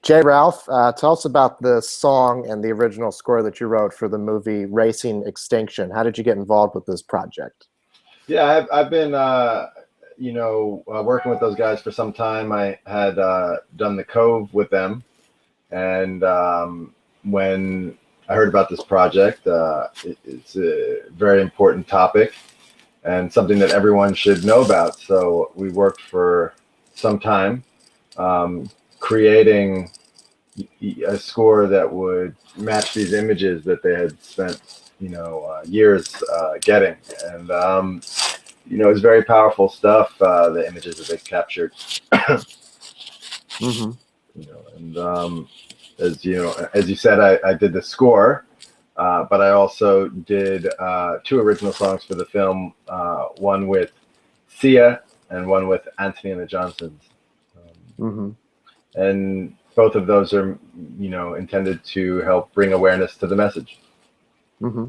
J. Ralph, tell us about the song and the original score that you wrote for the movie Racing Extinction. How did you get involved with this project? Yeah, I've been, working with those guys for some time. I had done The Cove with them, and when I heard about this project, it's a very important topic and something that everyone should know about. So we worked for some time creating a score that would match these images that they had spent, years getting. And, it's very powerful stuff, the images that they captured. Mm-hmm. And as you said, I did the score, but I also did two original songs for the film, one with Sia and one with Antony and the Johnsons. Mm-hmm. And both of those are, intended to help bring awareness to the message. Mm-hmm.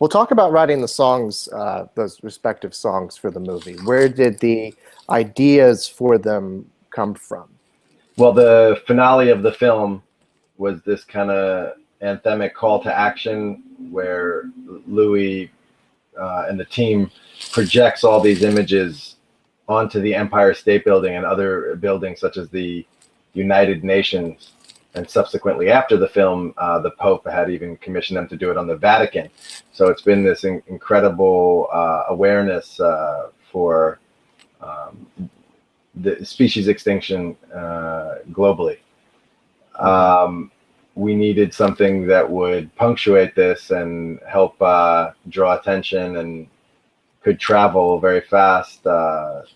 We'll talk about writing the songs, those respective songs for the movie. Where did the ideas for them come from? Well, the finale of the film was this kind of anthemic call to action where Louis and the team projects all these images onto the Empire State Building and other buildings such as the United Nations. And subsequently after the film, the Pope had even commissioned them to do it on the Vatican. So it's been this incredible awareness for the species extinction globally. We needed something that would punctuate this and help draw attention and could travel very fast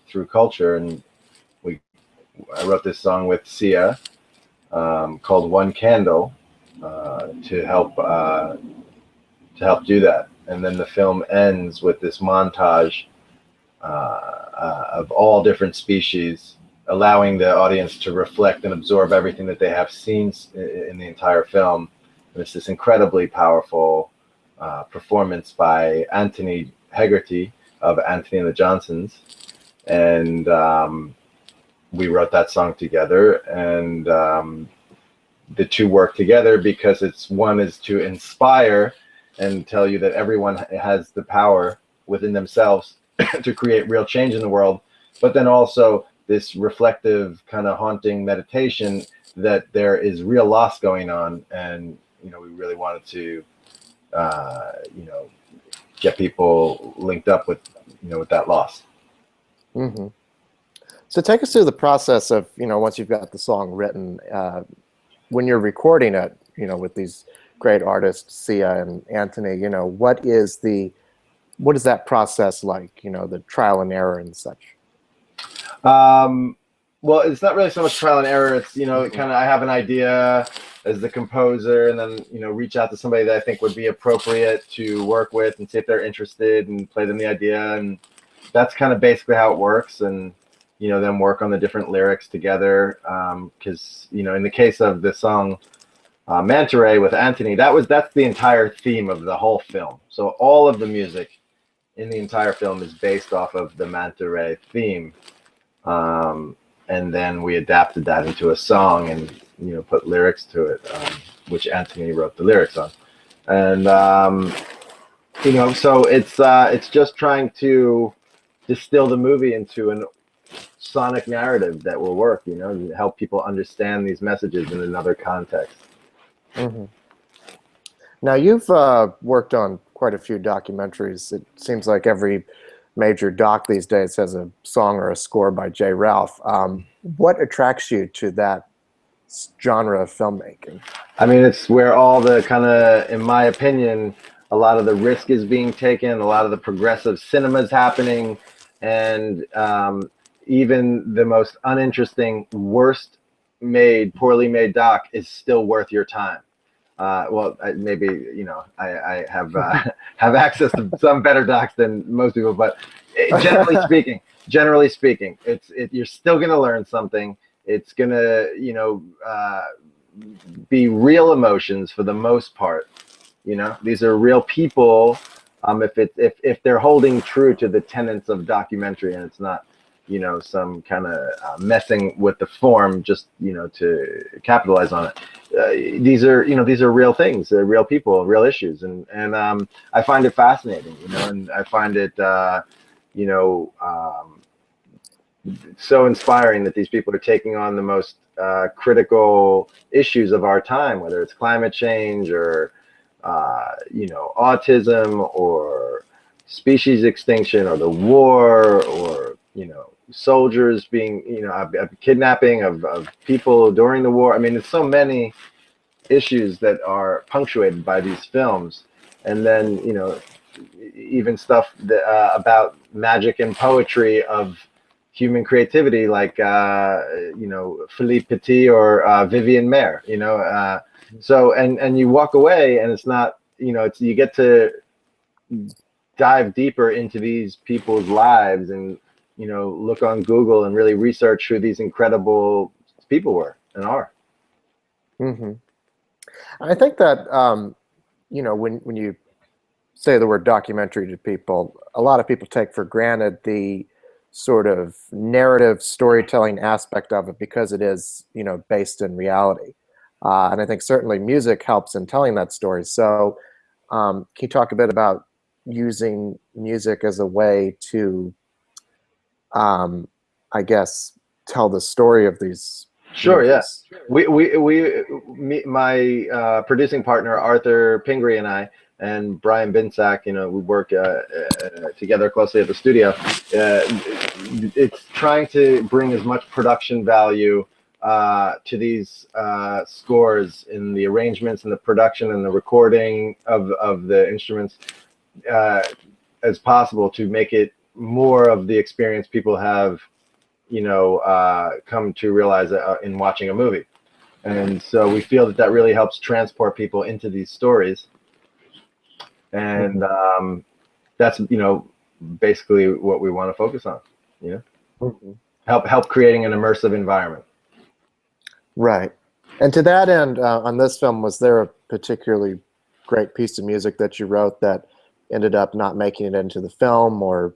through culture. And I wrote this song with Sia called "One Candle" to help do that. And then the film ends with this montage of all different species, allowing the audience to reflect and absorb everything that they have seen in the entire film. And it's this incredibly powerful performance by Antony Hegarty of Antony and the Johnsons. And we wrote that song together, and the two work together because one is to inspire and tell you that everyone has the power within themselves to create real change in the world, but then also this reflective kind of haunting meditation that there is real loss going on, and we really wanted to get people linked up with with that loss. Mm-hmm. So take us through the process of once you've got the song written, when you're recording it, with these great artists, Sia and Antony. What is that process like? The trial and error and such. Well, it's not really so much trial and error. It's kind of, I have an idea as the composer, and then reach out to somebody that I think would be appropriate to work with and see if they're interested, and play them the idea, and that's kind of basically how it works. And then work on the different lyrics together. Because in the case of the song Manta Ray with Antony, that's the entire theme of the whole film. So all of the music in the entire film is based off of the Manta Ray theme. And then we adapted that into a song and put lyrics to it, which Antony wrote the lyrics on. And so it's just trying to distill the movie into an sonic narrative that will work, help people understand these messages in another context. Mm-hmm. Now, you've worked on quite a few documentaries. It seems like every major doc these days has a song or a score by J. Ralph. What attracts you to that genre of filmmaking? I mean, it's where all the kind of, in my opinion, a lot of the risk is being taken, a lot of the progressive cinema is happening, and even the most uninteresting, worst made, poorly made doc is still worth your time. Well, maybe I have have access to some better docs than most people, but generally speaking, you're still gonna learn something. It's gonna be real emotions for the most part. These are real people. If they're holding true to the tenets of documentary, and it's not you know, some kind of messing with the form just, you know, to capitalize on it. These are, you know, these are real things. They're real people, real issues, and I find it fascinating, you know, and I find it, you know, so inspiring that these people are taking on the most critical issues of our time, whether it's climate change or you know, autism or species extinction or the war or, you know, soldiers being, you know, a kidnapping of people during the war. I mean, there's so many issues that are punctuated by these films. And then, you know, even stuff that, about magic and poetry of human creativity, like, you know, Philippe Petit or Vivian Mayer, you know. So, and you walk away and it's not, you know, it's, you get to dive deeper into these people's lives and, you know, look on Google and really research who these incredible people were and are. Mm-hmm. I think that, you know, when you say the word documentary to people, a lot of people take for granted the sort of narrative storytelling aspect of it because it is, you know, based in reality. And I think certainly music helps in telling that story. So can you talk a bit about using music as a way to, I guess, tell the story of these Sure, yeah. movies? My producing partner, Arthur Pingree, and I, and Brian Binsack, you know, we work together closely at the studio. It's trying to bring as much production value to these scores in the arrangements and the production and the recording of the instruments as possible to make it more of the experience people have, you know, come to realize in watching a movie. And so we feel that that really helps transport people into these stories. And that's, you know, basically what we want to focus on, you know, help creating an immersive environment. Right. And to that end, on this film, was there a particularly great piece of music that you wrote that ended up not making it into the film, or?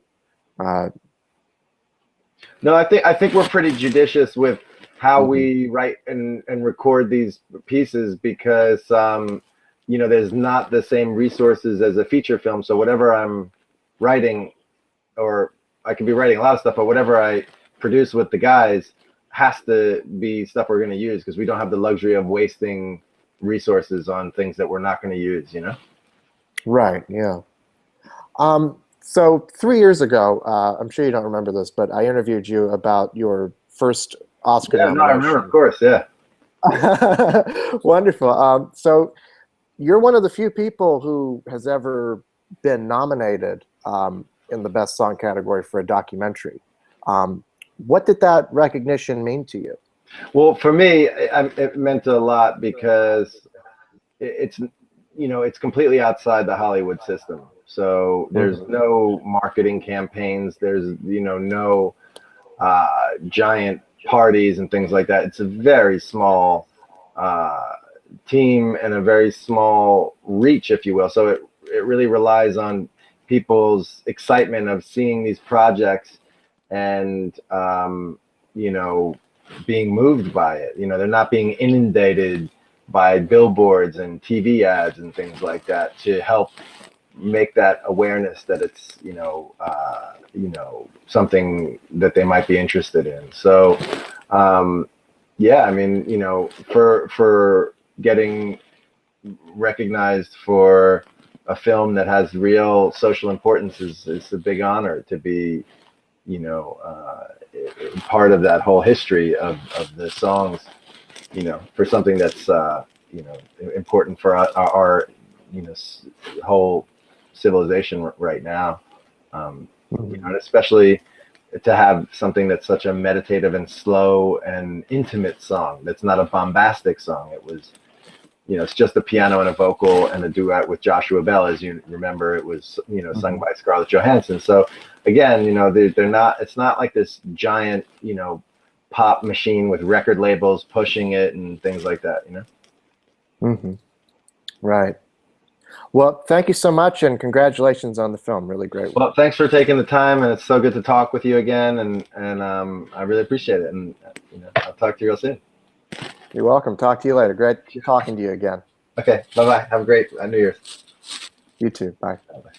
No, I think we're pretty judicious with how we write and record these pieces because, you know, there's not the same resources as a feature film. So whatever I'm writing, or I could be writing a lot of stuff, but whatever I produce with the guys has to be stuff we're going to use because we don't have the luxury of wasting resources on things that we're not going to use, you know? Right, yeah. So 3 years ago, I'm sure you don't remember this, but I interviewed you about your first Oscar Yeah, no, I remember, nomination. of course, yeah. Wonderful. So you're one of the few people who has ever been nominated in the Best Song category for a documentary. What did that recognition mean to you? Well, for me, it meant a lot because it's, you know, it's completely outside the Hollywood system. So there's no marketing campaigns. There's, you know, no giant parties and things like that. It's a very small team and a very small reach, if you will. So it really relies on people's excitement of seeing these projects and, you know, being moved by it. You know, they're not being inundated by billboards and TV ads and things like that to help make that awareness that it's, you know, something that they might be interested in. So, yeah, I mean, you know, for getting recognized for a film that has real social importance is a big honor to be, you know, part of that whole history of the songs, you know, for something that's, you know, important for our you know, whole civilization right now. You know, and especially to have something that's such a meditative and slow and intimate song. That's not a bombastic song. It was, you know, it's just a piano and a vocal and a duet with Joshua Bell. As you remember, it was, you know, sung by Scarlett Johansson. So again, you know, they're not, it's not like this giant, you know, pop machine with record labels pushing it and things like that, you know? Right. Well, thank you so much, and congratulations on the film. Really great work. Well, thanks for taking the time, and it's so good to talk with you again, and I really appreciate it. And I'll talk to you real soon. You're welcome. Talk to you later. Great talking to you again. Okay, bye-bye. Have a great New Year's. You too. Bye. Bye-bye.